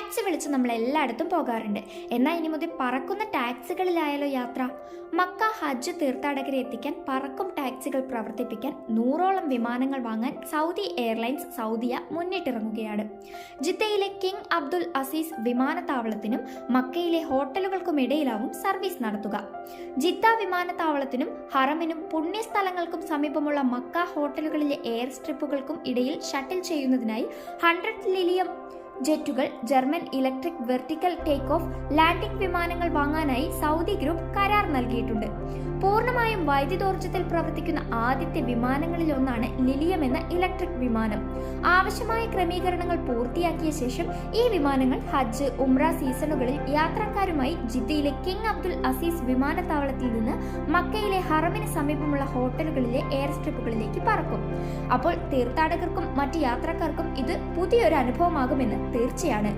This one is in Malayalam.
ടാക്സി വിളിച്ച് നമ്മൾ എല്ലായിടത്തും പോകാറുണ്ട്. എന്നാൽ ഇനി മുതൽ പറക്കുന്ന ടാക്സികളിലായാലോ യാത്ര? മക്ക ഹജ്ജ് തീർത്ഥാടകരെ എത്തിക്കാൻ പറക്കും ടാക്സികൾ പ്രവർത്തിപ്പിക്കാൻ 100ഓളം വിമാനങ്ങൾ വാങ്ങാൻ സൗദി എയർലൈൻസ് സൗദിയ മുന്നിട്ടിറങ്ങുകയാണ്. ജിദ്ദയിലെ കിങ് അബ്ദുൽ അസീസ് വിമാനത്താവളത്തിനും മക്കയിലെ ഹോട്ടലുകൾക്കുമിടയിലാവും സർവീസ് നടത്തുക. ജിദ്ദ വിമാനത്താവളത്തിനും ഹറമിനും പുണ്യസ്ഥലങ്ങൾക്കും സമീപമുള്ള മക്ക ഹോട്ടലുകളിലെ എയർ സ്ട്രിപ്പുകൾക്കും ഇടയിൽ ഷട്ടിൽ ചെയ്യുന്നതിനായി 100 ലിലിയം ജെറ്റുകൾ, German electric vertical take off landing വിമാനങ്ങൾ വാങ്ങാനായി സൗദി ഗ്രൂപ്പ് കരാർ നൽകിയിട്ടുണ്ട്. പൂർണ്ണമായും വൈദ്യുതോർജ്ജത്തിൽ പ്രവർത്തിക്കുന്ന ആദ്യത്തെ വിമാനങ്ങളിലൊന്നാണ് ലിലിയം എന്ന ഇലക്ട്രിക് വിമാനം. ആവശ്യമായ ക്രമീകരണങ്ങൾ പൂർത്തിയാക്കിയ ശേഷം ഈ വിമാനങ്ങൾ ഹജ്ജ്, ഉംറ സീസണുകളിൽ യാത്രക്കാരുമായി ജിദ്ദയിലെ കിങ് അബ്ദുൽ അസീസ് വിമാനത്താവളത്തിൽ നിന്ന് മക്കയിലെ ഹറമിന് സമീപമുള്ള ഹോട്ടലുകളിലെ എയർ സ്ട്രിപ്പുകളിലേക്ക് പറക്കും. അപ്പോൾ തീർത്ഥാടകർക്കും മറ്റ് യാത്രക്കാർക്കും ഇത് പുതിയൊരു അനുഭവമാകുമെന്ന് തീർച്ചയാണ്.